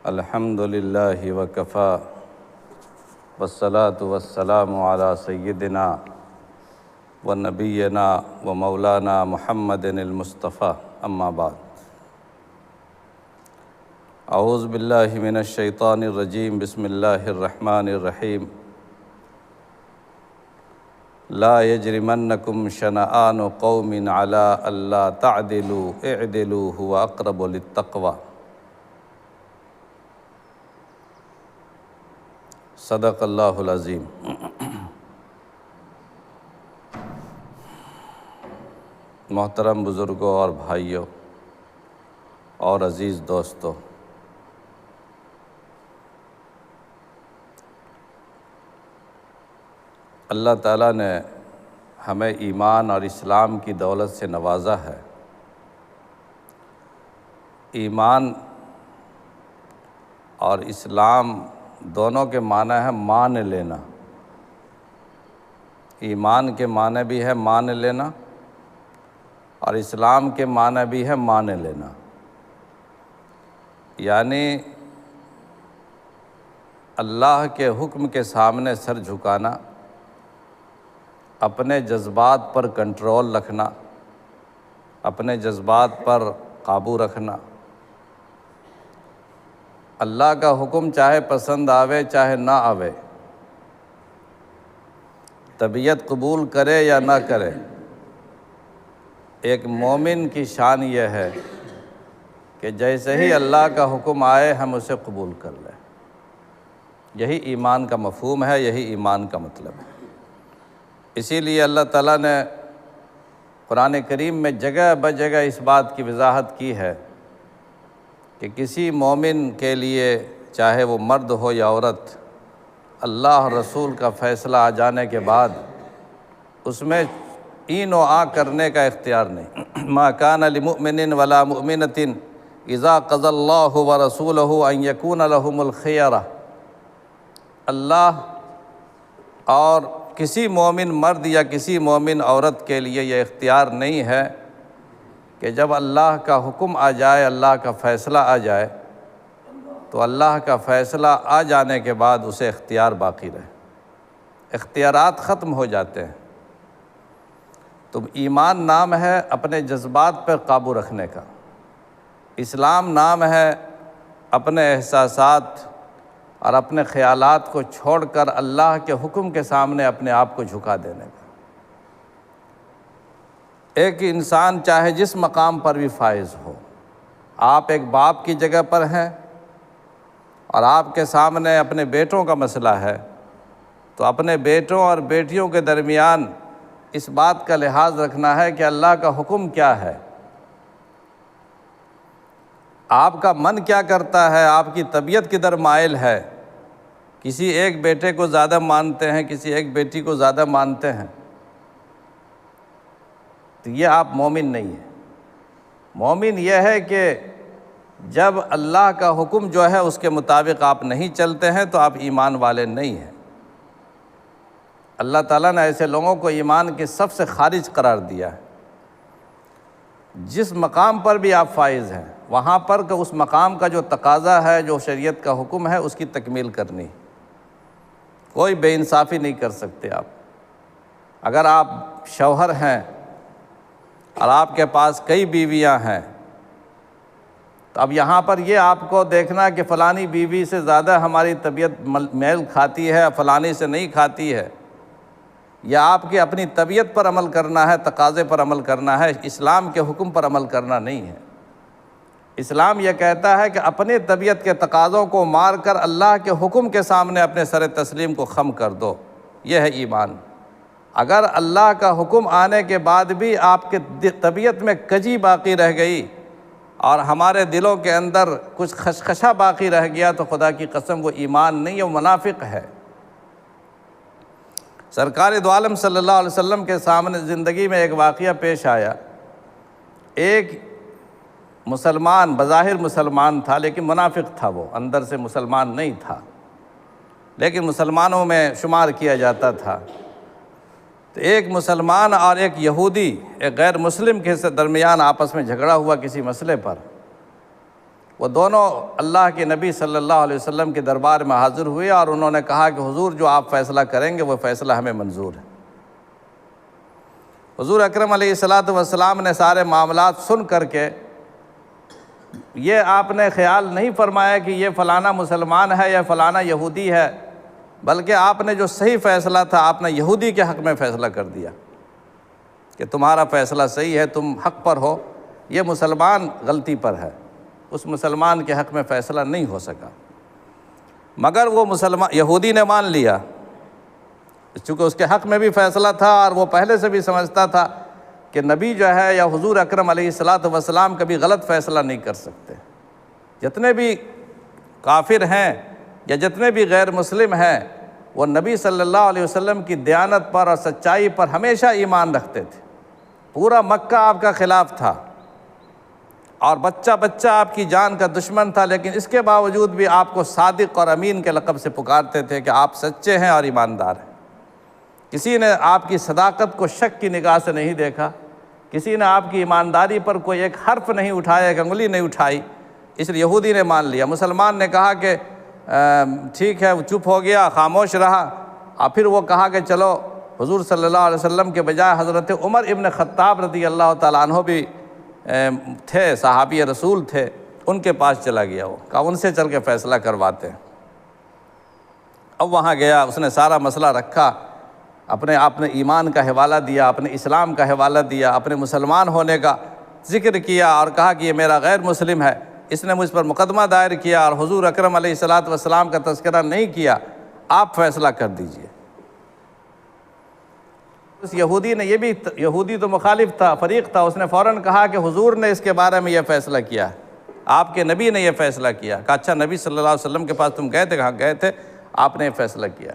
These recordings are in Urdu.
الحمد للہ وکفیٰ والصلاة والسلام علی سیدنا و نبینا و مولانا محمد المصطفیٰ، اما بعد۔ اعوذ باللہ من الشیطان الرجیم، بسم اللہ الرحمن الرحیم۔ لا یجرمنکم شنآن قوم علی الا تعدلوا اعدلوا هو اقرب للتقوی۔ صدق اللہ العظیم۔ محترم بزرگوں اور بھائیوں اور عزیز دوستوں، اللہ تعالیٰ نے ہمیں ایمان اور اسلام کی دولت سے نوازا ہے۔ ایمان اور اسلام دونوں کے معنی ہے مان لینا۔ ایمان کے معنی بھی ہے مان لینا، اور اسلام کے معنی بھی ہے مان لینا، یعنی اللہ کے حکم کے سامنے سر جھکانا، اپنے جذبات پر کنٹرول رکھنا، اپنے جذبات پر قابو رکھنا۔ اللہ کا حکم چاہے پسند آوے چاہے نہ آوے، طبیعت قبول کرے یا نہ کرے، ایک مومن کی شان یہ ہے کہ جیسے ہی اللہ کا حکم آئے ہم اسے قبول کر لیں۔ یہی ایمان کا مفہوم ہے، یہی ایمان کا مطلب ہے۔ اسی لیے اللہ تعالیٰ نے قرآن کریم میں جگہ بجگہ اس بات کی وضاحت کی ہے کہ کسی مومن کے لیے، چاہے وہ مرد ہو یا عورت، اللہ رسول کا فیصلہ آ جانے کے بعد اس میں این و آ کرنے کا اختیار نہیں۔ ما کان لمؤمن ولا مؤمنۃ اذا قضى اللہ ورسولہ ان یکون لہم الخیرہ۔ اللہ اور کسی مومن مرد یا کسی مومن عورت کے لیے یہ اختیار نہیں ہے کہ جب اللہ کا حکم آ جائے، اللہ کا فیصلہ آ جائے، تو اللہ کا فیصلہ آ جانے کے بعد اسے اختیار باقی رہے۔ اختیارات ختم ہو جاتے ہیں۔ تو ایمان نام ہے اپنے جذبات پر قابو رکھنے کا، اسلام نام ہے اپنے احساسات اور اپنے خیالات کو چھوڑ کر اللہ کے حکم کے سامنے اپنے آپ کو جھکا دینے کا۔ ایک انسان چاہے جس مقام پر بھی فائز ہو، آپ ایک باپ کی جگہ پر ہیں اور آپ کے سامنے اپنے بیٹوں کا مسئلہ ہے، تو اپنے بیٹوں اور بیٹیوں کے درمیان اس بات کا لحاظ رکھنا ہے کہ اللہ کا حکم کیا ہے، آپ کا من کیا کرتا ہے، آپ کی طبیعت کدھر مائل ہے۔ کسی ایک بیٹے کو زیادہ مانتے ہیں، کسی ایک بیٹی کو زیادہ مانتے ہیں، تو یہ آپ مومن نہیں ہیں۔ مومن یہ ہے کہ جب اللہ کا حکم جو ہے اس کے مطابق آپ نہیں چلتے ہیں تو آپ ایمان والے نہیں ہیں۔ اللہ تعالیٰ نے ایسے لوگوں کو ایمان کے سب سے خارج قرار دیا ہے۔ جس مقام پر بھی آپ فائز ہیں، وہاں پر کہ اس مقام کا جو تقاضا ہے، جو شریعت کا حکم ہے، اس کی تکمیل کرنی۔ کوئی بے انصافی نہیں کر سکتے آپ۔ اگر آپ شوہر ہیں اور آپ کے پاس کئی بیویاں ہیں، تو اب یہاں پر یہ آپ کو دیکھنا کہ فلانی بیوی سے زیادہ ہماری طبیعت میل کھاتی ہے، فلانی سے نہیں کھاتی ہے، یا آپ کی اپنی طبیعت پر عمل کرنا ہے، تقاضے پر عمل کرنا ہے، اسلام کے حکم پر عمل کرنا نہیں ہے۔ اسلام یہ کہتا ہے کہ اپنی طبیعت کے تقاضوں کو مار کر اللہ کے حکم کے سامنے اپنے سر تسلیم کو خم کر دو۔ یہ ہے ایمان۔ اگر اللہ کا حکم آنے کے بعد بھی آپ کے طبیعت میں کجی باقی رہ گئی اور ہمارے دلوں کے اندر کچھ خشخشہ باقی رہ گیا، تو خدا کی قسم وہ ایمان نہیں ہے، وہ منافق ہے۔ سرکار دو عالم صلی اللہ علیہ وسلم کے سامنے زندگی میں ایک واقعہ پیش آیا۔ ایک مسلمان، بظاہر مسلمان تھا لیکن منافق تھا، وہ اندر سے مسلمان نہیں تھا، لیکن مسلمانوں میں شمار کیا جاتا تھا۔ تو ایک مسلمان اور ایک یہودی، ایک غیر مسلم کے درمیان آپس میں جھگڑا ہوا کسی مسئلے پر۔ وہ دونوں اللہ کے نبی صلی اللہ علیہ وسلم کے دربار میں حاضر ہوئے اور انہوں نے کہا کہ حضور جو آپ فیصلہ کریں گے وہ فیصلہ ہمیں منظور ہے۔ حضور اکرم علیہ السلام نے سارے معاملات سن کر کے یہ آپ نے خیال نہیں فرمایا کہ یہ فلانا مسلمان ہے یا فلانا یہودی ہے، بلکہ آپ نے جو صحیح فیصلہ تھا آپ نے یہودی کے حق میں فیصلہ کر دیا کہ تمہارا فیصلہ صحیح ہے، تم حق پر ہو، یہ مسلمان غلطی پر ہے۔ اس مسلمان کے حق میں فیصلہ نہیں ہو سکا، مگر وہ یہودی نے مان لیا، چونکہ اس کے حق میں بھی فیصلہ تھا اور وہ پہلے سے بھی سمجھتا تھا کہ نبی جو ہے یا حضور اکرم علیہ السلام کبھی غلط فیصلہ نہیں کر سکتے۔ جتنے بھی کافر ہیں یا جتنے بھی غیر مسلم ہیں وہ نبی صلی اللہ علیہ وسلم کی دیانت پر اور سچائی پر ہمیشہ ایمان رکھتے تھے۔ پورا مکہ آپ کا خلاف تھا اور بچہ بچہ آپ کی جان کا دشمن تھا، لیکن اس کے باوجود بھی آپ کو صادق اور امین کے لقب سے پکارتے تھے کہ آپ سچے ہیں اور ایماندار ہیں۔ کسی نے آپ کی صداقت کو شک کی نگاہ سے نہیں دیکھا، کسی نے آپ کی ایمانداری پر کوئی ایک حرف نہیں اٹھایا، ایک انگلی نہیں اٹھائی، اس لیے یہودی نے مان لیا۔ مسلمان نے کہا کہ ٹھیک ہے، وہ چپ ہو گیا، خاموش رہا، اور پھر وہ کہا کہ چلو حضور صلی اللہ علیہ وسلم کے بجائے حضرت عمر ابن خطاب رضی اللہ تعالیٰ عنہ بھی تھے، صحابی رسول تھے، ان کے پاس چلا گیا، وہ کہا ان سے چل کے فیصلہ کرواتے ہیں۔ اب وہاں گیا، اس نے سارا مسئلہ رکھا، اپنے ایمان کا حوالہ دیا، اپنے اسلام کا حوالہ دیا، اپنے مسلمان ہونے کا ذکر کیا اور کہا کہ یہ میرا غیر مسلم ہے، اس نے مجھ پر مقدمہ دائر کیا اور حضور اکرم علیہ السلام کا تذکرہ نہیں کیا، آپ فیصلہ کر دیجئے۔ اس یہودی نے، یہ بھی یہودی تو مخالف تھا، فریق تھا، اس نے فوراً کہا کہ حضور نے اس کے بارے میں یہ فیصلہ کیا ہے، آپ کے نبی نے یہ فیصلہ کیا۔ کہا اچھا، نبی صلی اللہ علیہ وسلم کے پاس تم گئے تھے؟ کہاں گئے تھے، آپ نے یہ فیصلہ کیا۔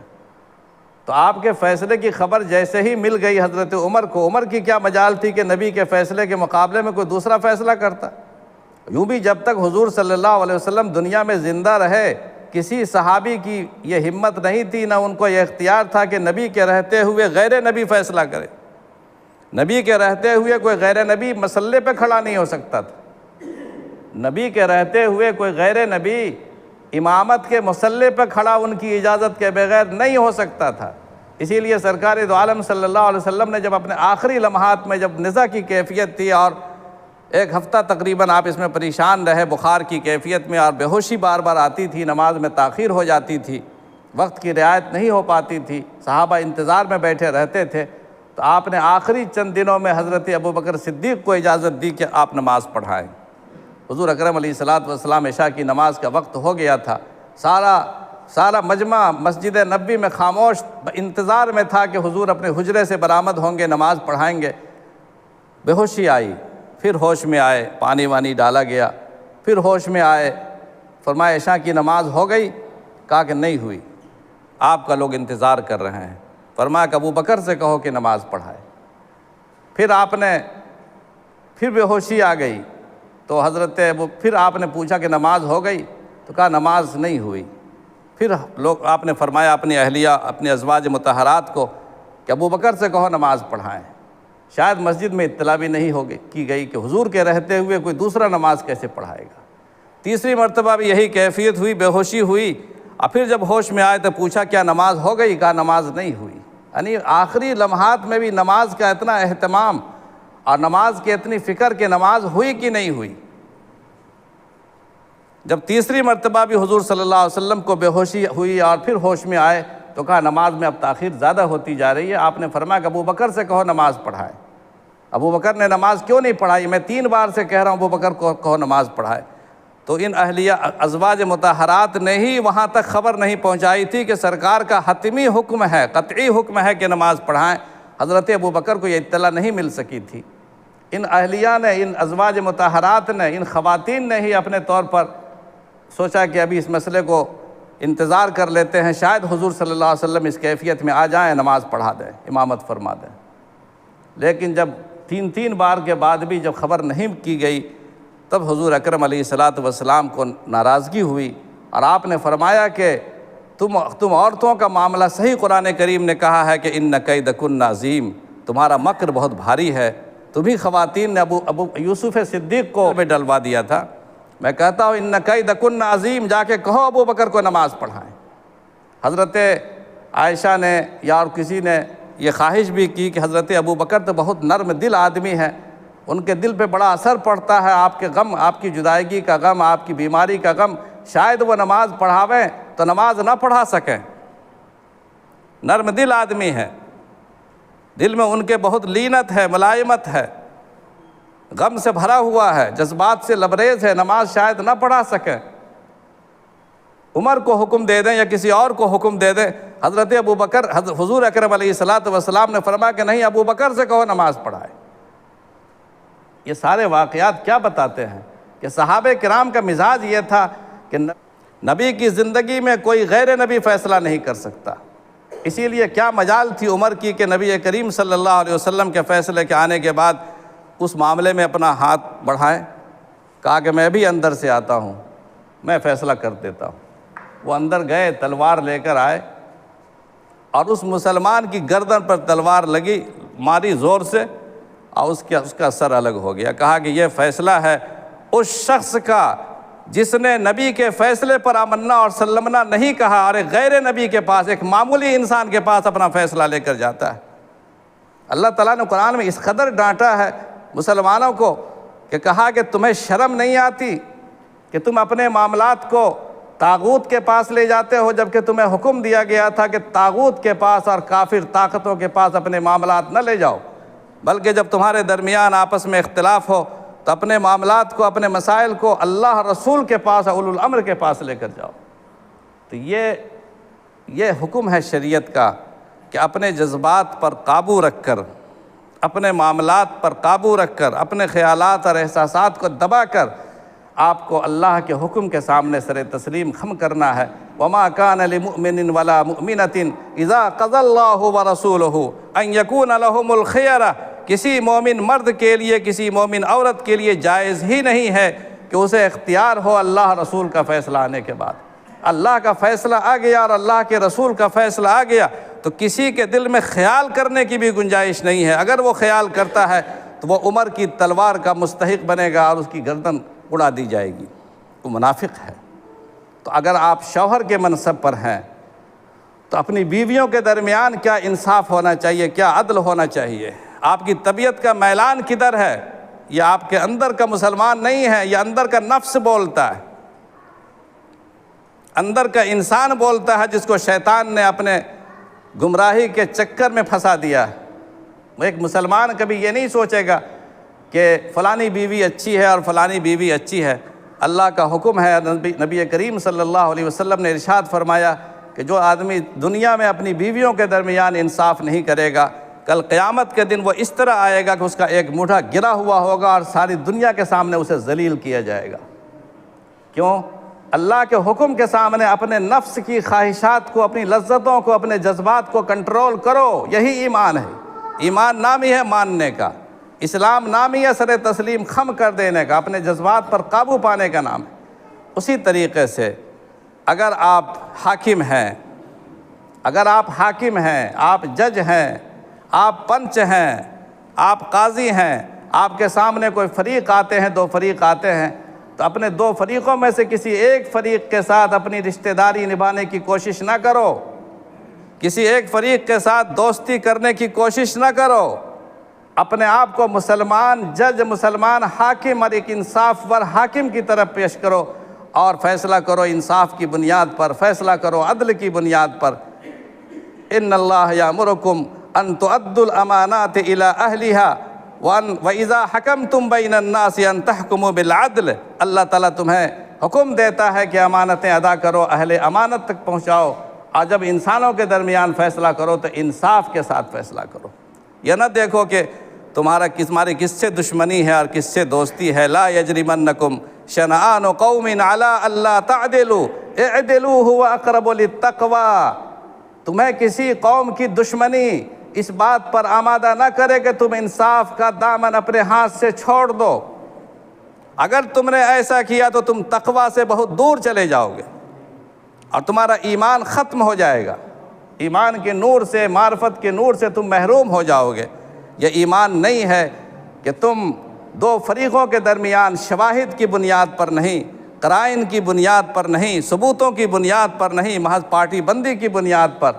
تو آپ کے فیصلے کی خبر جیسے ہی مل گئی حضرت عمر کو، عمر کی کیا مجال تھی کہ نبی کے فیصلے کے مقابلے میں کوئی دوسرا فیصلہ کرتا۔ یوں بھی جب تک حضور صلی اللہ علیہ وسلم دنیا میں زندہ رہے، کسی صحابی کی یہ ہمت نہیں تھی، نہ ان کو یہ اختیار تھا کہ نبی کے رہتے ہوئے غیر نبی فیصلہ کرے۔ نبی کے رہتے ہوئے کوئی غیر نبی مسئلے پہ کھڑا نہیں ہو سکتا تھا، نبی کے رہتے ہوئے کوئی غیر نبی امامت کے مسئلے پہ کھڑا ان کی اجازت کے بغیر نہیں ہو سکتا تھا۔ اسی لیے سرکار دو عالم صلی اللہ علیہ وسلم نے جب اپنے آخری لمحات میں جب نزا کی کیفیت تھی اور ایک ہفتہ تقریباً آپ اس میں پریشان رہے، بخار کی کیفیت میں، اور بے ہوشی بار بار آتی تھی، نماز میں تاخیر ہو جاتی تھی، وقت کی رعایت نہیں ہو پاتی تھی، صحابہ انتظار میں بیٹھے رہتے تھے، تو آپ نے آخری چند دنوں میں حضرت ابوبکر صدیق کو اجازت دی کہ آپ نماز پڑھائیں۔ حضور اکرم علیہ السلام عشاء کی نماز کا وقت ہو گیا تھا، سارا مجمع مسجد نبوی میں خاموش انتظار میں تھا کہ حضور اپنے حجرے سے برآمد ہوں گے، نماز پڑھائیں گے۔ بے ہوشی آئی، پھر ہوش میں آئے، پانی وانی ڈالا گیا، پھر ہوش میں آئے، فرمایا عشاء کی نماز ہو گئی؟ کہا کہ نہیں ہوئی، آپ کا لوگ انتظار کر رہے ہیں۔ فرمایا کہ ابوبکر سے کہو کہ نماز پڑھائے۔ پھر بے ہوشی آ گئی، تو پھر آپ نے پوچھا کہ نماز ہو گئی؟ تو کہا نماز نہیں ہوئی۔ پھر آپ نے فرمایا اپنی اہلیہ، اپنی ازواج مطہرات کو کہ ابوبکر سے کہو نماز پڑھائیں۔ شاید مسجد میں اطلاع بھی نہیں کی گئی کہ حضور کے رہتے ہوئے کوئی دوسرا نماز کیسے پڑھائے گا۔ تیسری مرتبہ بھی یہی کیفیت ہوئی، بے ہوشی ہوئی، اور پھر جب ہوش میں آئے تو پوچھا کیا نماز ہو گئی؟ کہا نماز نہیں ہوئی۔ یعنی آخری لمحات میں بھی نماز کا اتنا اہتمام اور نماز کی اتنی فکر کہ نماز ہوئی کہ نہیں ہوئی۔ جب تیسری مرتبہ بھی حضور صلی اللہ علیہ وسلم کو بے ہوشی ہوئی اور پھر ہوش میں آئے تو کہا نماز میں اب تاخیر زیادہ ہوتی جا رہی ہے۔ آپ نے فرمایا کہ ابوبکر سے کہو نماز پڑھائے۔ ابوبکر نے نماز کیوں نہیں پڑھائی؟ میں 3 بار سے کہہ رہا ہوں ابوبکر کو کہو نماز پڑھائے۔ تو ان اہلیہ ازواج مطہرات نے ہی وہاں تک خبر نہیں پہنچائی تھی کہ سرکار کا حتمی حکم ہے، قطعی حکم ہے کہ نماز پڑھائیں۔ حضرت ابوبکر کو یہ اطلاع نہیں مل سکی تھی۔ ان اہلیہ نے، ان ازواج مطہرات نے، ان خواتین نے ہی اپنے طور پر سوچا کہ ابھی اس مسئلے کو انتظار کر لیتے ہیں، شاید حضور صلی اللہ علیہ وسلم اس کیفیت میں آ جائیں، نماز پڑھا دیں، امامت فرما دیں۔ لیکن جب 3 بار کے بعد بھی جب خبر نہیں کی گئی تب حضور اکرم علیہ السلام کو ناراضگی ہوئی، اور آپ نے فرمایا کہ تم عورتوں کا معاملہ صحیح قرآن کریم نے کہا ہے کہ ان کیدکن عظیم، تمہارا مکر بہت بھاری ہے۔ تمہیں خواتین نے ابو یوسف صدیق کو میں ڈلوا دیا تھا، میں کہتا ہوں ان کیدکن عظیم، جا کے کہو ابو بکر کو نماز پڑھائیں۔ حضرت عائشہ نے یا اور کسی نے یہ خواہش بھی کی کہ حضرت ابو بکر تو بہت نرم دل آدمی ہے، ان کے دل پہ بڑا اثر پڑتا ہے، آپ کے غم، آپ کی جدائیگی کا غم، آپ کی بیماری کا غم، شاید وہ نماز پڑھاویں تو نماز نہ پڑھا سکیں۔ نرم دل آدمی ہے، دل میں ان کے بہت لینت ہے، ملائمت ہے، غم سے بھرا ہوا ہے، جذبات سے لبریز ہے، نماز شاید نہ پڑھا سکیں۔ عمر کو حکم دے دیں یا کسی اور کو حکم دے دیں۔ حضرت ابو بکر، حضور اکرم علیہ الصلوۃ نے فرمایا کہ نہیں، ابو بکر سے کہو نماز پڑھائے۔ یہ سارے واقعات کیا بتاتے ہیں کہ صحابہ کرام کا مزاج یہ تھا کہ نبی کی زندگی میں کوئی غیر نبی فیصلہ نہیں کر سکتا، اسی لیے کیا مجال تھی عمر کی کہ نبی کریم صلی اللہ علیہ وسلم کے فیصلے کے آنے کے بعد اس معاملے میں اپنا ہاتھ بڑھائیں۔ کہا کہ میں بھی اندر سے آتا ہوں، میں فیصلہ کر دیتا ہوں۔ وہ اندر گئے، تلوار لے کر آئے اور اس مسلمان کی گردن پر تلوار لگی، ماری زور سے، اور اس کا سر الگ ہو گیا۔ کہا کہ یہ فیصلہ ہے اس شخص کا جس نے نبی کے فیصلے پر آمنا اور سلمنا نہیں کہا، اور ایک غیر نبی کے پاس، ایک معمولی انسان کے پاس اپنا فیصلہ لے کر جاتا ہے۔ اللہ تعالیٰ نے قرآن میں اس قدر ڈانٹا ہے مسلمانوں کو کہ کہا کہ تمہیں شرم نہیں آتی کہ تم اپنے معاملات کو طاغوت کے پاس لے جاتے ہو، جبکہ تمہیں حکم دیا گیا تھا کہ طاغوت کے پاس اور کافر طاقتوں کے پاس اپنے معاملات نہ لے جاؤ، بلکہ جب تمہارے درمیان آپس میں اختلاف ہو تو اپنے معاملات کو، اپنے مسائل کو اللہ رسول کے پاس، اولو الامر کے پاس لے کر جاؤ۔ تو یہ حکم ہے شریعت کا کہ اپنے جذبات پر قابو رکھ کر، اپنے معاملات پر قابو رکھ کر، اپنے خیالات اور احساسات کو دبا کر آپ کو اللہ کے حکم کے سامنے سر تسلیم خم کرنا ہے۔ وَمَا كَانَ لِمُؤْمِنٍ وَلَا مُؤْمِنَةٍ إِذَا قَضَى اللَّهُ وَرَسُولُهُ أَن يَكُونَ لَهُمُ الْخِيَرَةُ، کسی مومن مرد کے لیے، کسی مومن عورت کے لیے جائز ہی نہیں ہے کہ اسے اختیار ہو اللہ رسول کا فیصلہ آنے کے بعد۔ اللہ کا فیصلہ آ گیا اور اللہ کے رسول کا فیصلہ آ گیا تو کسی کے دل میں خیال کرنے کی بھی گنجائش نہیں ہے۔ اگر وہ خیال کرتا ہے تو وہ عمر کی تلوار کا مستحق بنے گا اور اس کی گردن اڑا دی جائے گی، وہ منافق ہے۔ تو اگر آپ شوہر کے منصب پر ہیں تو اپنی بیویوں کے درمیان کیا انصاف ہونا چاہیے، کیا عدل ہونا چاہیے۔ آپ کی طبیعت کا میلان کدھر ہے؟ یہ آپ کے اندر کا مسلمان نہیں ہے، یہ اندر کا نفس بولتا ہے، اندر کا انسان بولتا ہے، جس کو شیطان نے اپنے گمراہی کے چکر میں پھنسا دیا ہے۔ ایک مسلمان کبھی یہ نہیں سوچے گا کہ فلانی بیوی اچھی ہے اور فلانی بیوی اچھی ہے۔ اللہ کا حکم ہے، نبی کریم صلی اللہ علیہ وسلم نے ارشاد فرمایا کہ جو آدمی دنیا میں اپنی بیویوں کے درمیان انصاف نہیں کرے گا، کل قیامت کے دن وہ اس طرح آئے گا کہ اس کا ایک مٹھا گرا ہوا ہوگا اور ساری دنیا کے سامنے اسے ذلیل کیا جائے گا۔ کیوں؟ اللہ کے حکم کے سامنے اپنے نفس کی خواہشات کو، اپنی لذتوں کو، اپنے جذبات کو کنٹرول کرو، یہی ایمان ہے۔ ایمان نام ہی ہے ماننے کا، اسلام نام ہی ہے سر تسلیم خم کر دینے کا، اپنے جذبات پر قابو پانے کا نام ہے۔ اسی طریقے سے اگر آپ حاکم ہیں، آپ جج ہیں، آپ پنچ ہیں، آپ قاضی ہیں، آپ کے سامنے کوئی فریق آتے ہیں، دو فریق آتے ہیں، تو اپنے دو فریقوں میں سے کسی ایک فریق کے ساتھ اپنی رشتہ داری نبھانے کی کوشش نہ کرو، کسی ایک فریق کے ساتھ دوستی کرنے کی کوشش نہ کرو۔ اپنے آپ کو مسلمان جج، مسلمان حاکم اور ایک انصاف ور حاکم کی طرف پیش کرو اور فیصلہ کرو انصاف کی بنیاد پر، فیصلہ کرو عدل کی بنیاد پر۔ ان اللہ یامرکم ان تؤدوا الامانات الی اہلہا وَإِذَا حَكَمْتُمْ بَيْنَ النَّاسِ أَن تَحْكُمُوا بِالْعَدْلِ، اللہ تعالیٰ تمہیں حکم دیتا ہے کہ امانتیں ادا کرو، اہل امانت تک پہنچاؤ، اور جب انسانوں کے درمیان فیصلہ کرو تو انصاف کے ساتھ فیصلہ کرو۔ یہ نہ دیکھو کہ تمہاری کس سے دشمنی ہے اور کس سے دوستی ہے۔ لا یجرمنکم شنآن قوم علی الا تعدلوا اعدلوا هو اقرب للتقوی، تمہیں کسی قوم کی دشمنی اس بات پر آمادہ نہ کرے کہ تم انصاف کا دامن اپنے ہاتھ سے چھوڑ دو۔ اگر تم نے ایسا کیا تو تم تقوی سے بہت دور چلے جاؤ گے اور تمہارا ایمان ختم ہو جائے گا، ایمان کے نور سے، معرفت کے نور سے تم محروم ہو جاؤ گے۔ یہ ایمان نہیں ہے کہ تم دو فریقوں کے درمیان شواہد کی بنیاد پر نہیں، قرائن کی بنیاد پر نہیں، ثبوتوں کی بنیاد پر نہیں، محض پارٹی بندی کی بنیاد پر،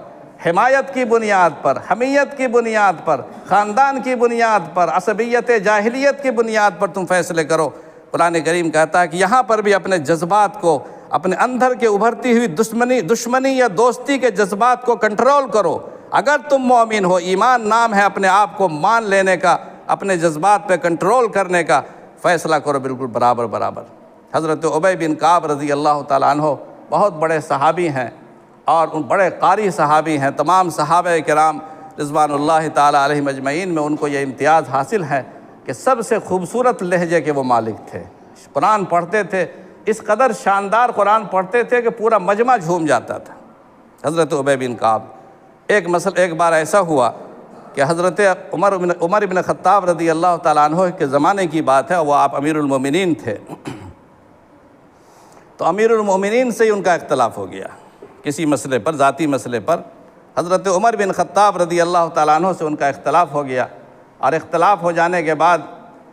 حمایت کی بنیاد پر، حمیت کی بنیاد پر، خاندان کی بنیاد پر، عصبیت جاہلیت کی بنیاد پر تم فیصلے کرو۔ قرآن کریم کہتا ہے کہ یہاں پر بھی اپنے جذبات کو، اپنے اندر کے ابھرتی ہوئی دشمنی یا دوستی کے جذبات کو کنٹرول کرو۔ اگر تم مومن ہو، ایمان نام ہے اپنے آپ کو مان لینے کا، اپنے جذبات پہ کنٹرول کرنے کا، فیصلہ کرو بالکل برابر برابر۔ حضرت ابی بن کعب رضی اللہ تعالیٰ عنہ بہت بڑے صحابی ہیں اور ان بڑے قاری صحابی ہیں۔ تمام صحابہ کرام رضوان اللہ تعالیٰ علیہم اجمعین میں ان کو یہ امتیاز حاصل ہے کہ سب سے خوبصورت لہجے کے وہ مالک تھے۔ قرآن پڑھتے تھے، اس قدر شاندار قرآن پڑھتے تھے کہ پورا مجمع جھوم جاتا تھا۔ حضرت ابی بن کعب، ایک بار ایسا ہوا کہ حضرت عمر بن خطاب رضی اللہ تعالیٰ عنہ کے زمانے کی بات ہے، وہ آپ امیر المومنین تھے، تو امیر المومنین سے ہی ان کا اختلاف ہو گیا کسی مسئلے پر، ذاتی مسئلے پر۔ حضرت عمر بن خطاب رضی اللہ تعالیٰ عنہ سے ان کا اختلاف ہو گیا، اور اختلاف ہو جانے کے بعد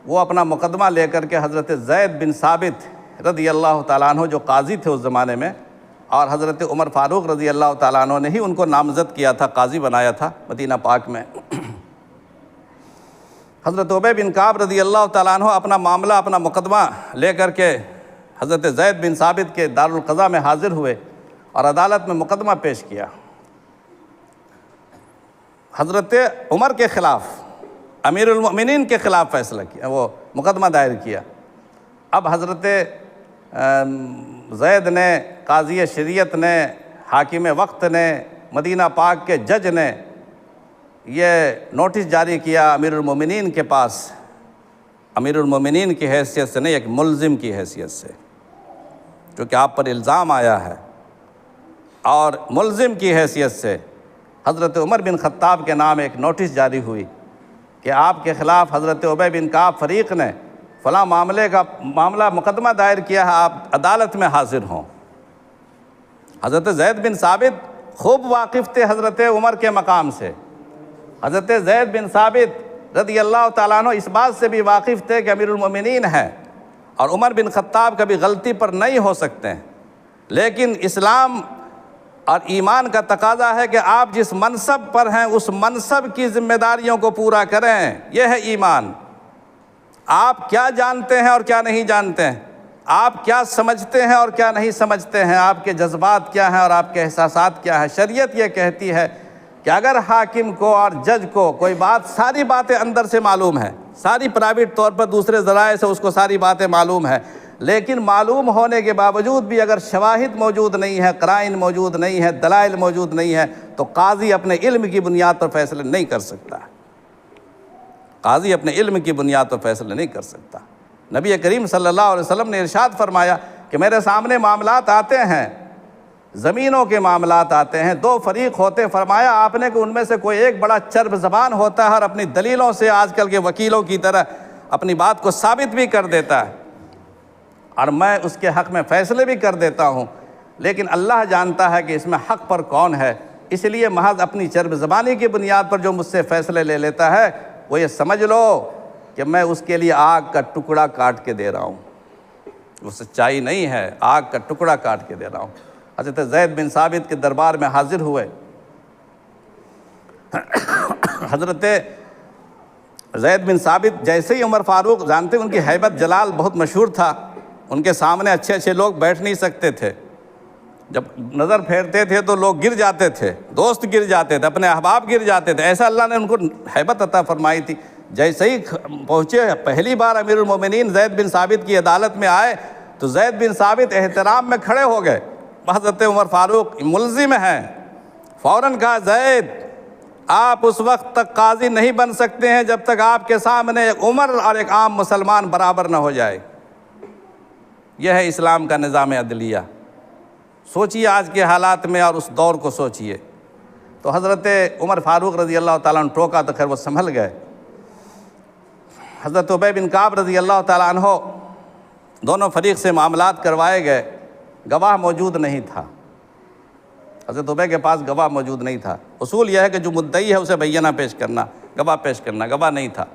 وہ اپنا مقدمہ لے کر کے حضرت زید بن ثابت رضی اللہ تعالیٰ عنہ جو قاضی تھے اس زمانے میں، اور حضرت عمر فاروق رضی اللہ تعالیٰ عنہ نے ہی ان کو نامزد کیا تھا، قاضی بنایا تھا مدینہ پاک میں۔ حضرت ابی بن کعب رضی اللہ تعالیٰ عنہ اپنا معاملہ، اپنا مقدمہ لے کر کے حضرت زید بن ثابت کے دارالقضاء میں حاضر ہوئے اور عدالت میں مقدمہ پیش کیا، حضرت عمر کے خلاف، امیر المؤمنین کے خلاف فیصلہ کیا، وہ مقدمہ دائر کیا۔ اب حضرت زید نے، قاضی شریعت نے، حاکم وقت نے، مدینہ پاک کے جج نے یہ نوٹس جاری کیا امیر المؤمنین کے پاس، امیر المؤمنین کی حیثیت سے نہیں، ایک ملزم کی حیثیت سے، کیونکہ آپ پر الزام آیا ہے، اور ملزم کی حیثیت سے حضرت عمر بن خطاب کے نام ایک نوٹس جاری ہوئی کہ آپ کے خلاف حضرت ابی بن کعب فریق نے فلاں معاملہ مقدمہ دائر کیا ہے، آپ عدالت میں حاضر ہوں۔ حضرت زید بن ثابت خوب واقف تھے حضرت عمر کے مقام سے، حضرت زید بن ثابت رضی اللہ تعالیٰ عنہ اس بات سے بھی واقف تھے کہ امیر المؤمنین ہیں اور عمر بن خطاب کبھی غلطی پر نہیں ہو سکتے ہیں، لیکن اسلام اور ایمان کا تقاضا ہے کہ آپ جس منصب پر ہیں اس منصب کی ذمہ داریوں کو پورا کریں، یہ ہے ایمان۔ آپ کیا جانتے ہیں اور کیا نہیں جانتے ہیں، آپ کیا سمجھتے ہیں اور کیا نہیں سمجھتے ہیں، آپ کے جذبات کیا ہیں اور آپ کے احساسات کیا ہیں۔ شریعت یہ کہتی ہے کہ اگر حاکم کو اور جج کو کوئی بات، ساری باتیں اندر سے معلوم ہے، ساری پرائیویٹ طور پر دوسرے ذرائع سے اس کو ساری باتیں معلوم ہے، لیکن معلوم ہونے کے باوجود بھی اگر شواہد موجود نہیں ہے، قرائن موجود نہیں ہے، دلائل موجود نہیں ہے، تو قاضی اپنے علم کی بنیاد پر فیصلے نہیں کر سکتا، قاضی اپنے علم کی بنیاد پر فیصلے نہیں کر سکتا۔ نبی کریم صلی اللہ علیہ وسلم نے ارشاد فرمایا کہ میرے سامنے معاملات آتے ہیں، زمینوں کے معاملات آتے ہیں، دو فریق ہوتے، فرمایا آپ نے کہ ان میں سے کوئی ایک بڑا چرب زبان ہوتا ہے اور اپنی دلیلوں سے آج کل کے وکیلوں کی طرح اپنی بات کو ثابت بھی کر دیتا ہے، اور میں اس کے حق میں فیصلے بھی کر دیتا ہوں، لیکن اللہ جانتا ہے کہ اس میں حق پر کون ہے، اس لیے محض اپنی چرب زبانی کی بنیاد پر جو مجھ سے فیصلے لے لیتا ہے وہ یہ سمجھ لو کہ میں اس کے لیے آگ کا ٹکڑا کاٹ کے دے رہا ہوں، وہ سچائی نہیں ہے، آگ کا ٹکڑا کاٹ کے دے رہا ہوں۔ حضرت زید بن ثابت کے دربار میں حاضر ہوئے، حضرت زید بن ثابت جیسے ہی عمر فاروق، جانتے ان کی ہیبت جلال بہت مشہور تھا، ان کے سامنے اچھے اچھے لوگ بیٹھ نہیں سکتے تھے، جب نظر پھیرتے تھے تو لوگ گر جاتے تھے، دوست گر جاتے تھے، اپنے احباب گر جاتے تھے، ایسا اللہ نے ان کو ہیبت عطا فرمائی تھی۔ جیسے ہی پہنچے پہلی بار امیر المومنین زید بن ثابت کی عدالت میں آئے تو زید بن ثابت احترام میں کھڑے ہو گئے، حضرت عمر فاروق ملزم ہیں، فوراً کہا زید آپ اس وقت تک قاضی نہیں بن سکتے ہیں جب تک آپ کے سامنے ایک عمر اور ایک عام مسلمان برابر نہ ہو جائے۔ یہ ہے اسلام کا نظام عدلیہ۔ سوچئے آج کے حالات میں اور اس دور کو سوچئے۔ تو حضرت عمر فاروق رضی اللہ تعالیٰ عنہ ٹوکا تو خیر وہ سنبھل گئے۔ حضرت ابی بن کعب رضی اللہ تعالیٰ عنہ، دونوں فریق سے معاملات کروائے گئے، گواہ موجود نہیں تھا، حضرت ابی کے پاس گواہ موجود نہیں تھا۔ اصول یہ ہے کہ جو مدعی ہے اسے بینہ پیش کرنا، گواہ پیش کرنا، گواہ نہیں تھا۔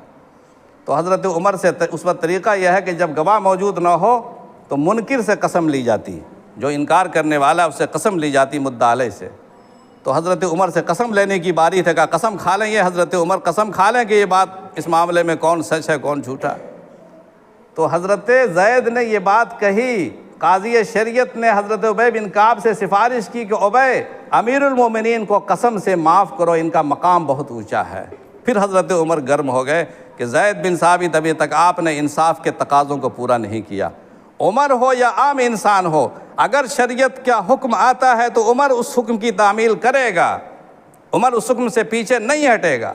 تو حضرت عمر سے اس وقت طریقہ یہ ہے کہ جب گواہ موجود نہ ہو تو منکر سے قسم لی جاتی، جو انکار کرنے والا ہے اس سے قسم لی جاتی مدعا علیہ سے۔ تو حضرت عمر سے قسم لینے کی باری تھا، کہا قسم کھا لیں، یہ حضرت عمر قسم کھا لیں کہ یہ بات اس معاملے میں کون سچ ہے کون جھوٹا۔ تو حضرت زید نے یہ بات کہی، قاضی شریعت نے حضرت ابی بن کعب سے سفارش کی کہ ابی، امیر المومنین کو قسم سے معاف کرو، ان کا مقام بہت اونچا ہے۔ پھر حضرت عمر گرم ہو گئے کہ زید بن ثابت ابھی تک آپ نے انصاف کے تقاضوں کو پورا نہیں کیا۔ عمر ہو یا عام انسان ہو، اگر شریعت کا حکم آتا ہے تو عمر اس حکم کی تعمیل کرے گا، عمر اس حکم سے پیچھے نہیں ہٹے گا۔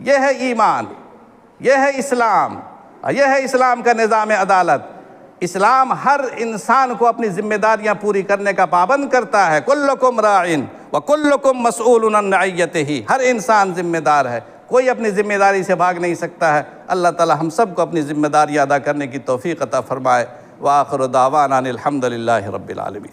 یہ ہے ایمان، یہ ہے اسلام، یہ ہے اسلام کا نظام عدالت۔ اسلام ہر انسان کو اپنی ذمہ داریاں پوری کرنے کا پابند کرتا ہے۔ کلکم راعٍ وکلکم مسئول عن رعیتہ، ہر انسان ذمہ دار ہے، کوئی اپنی ذمہ داری سے بھاگ نہیں سکتا ہے۔ اللہ تعالی ہم سب کو اپنی ذمہ داری ادا کرنے کی توفیق عطا فرمائے۔ وآخر دعوانا ان الحمد للہ رب العالمین۔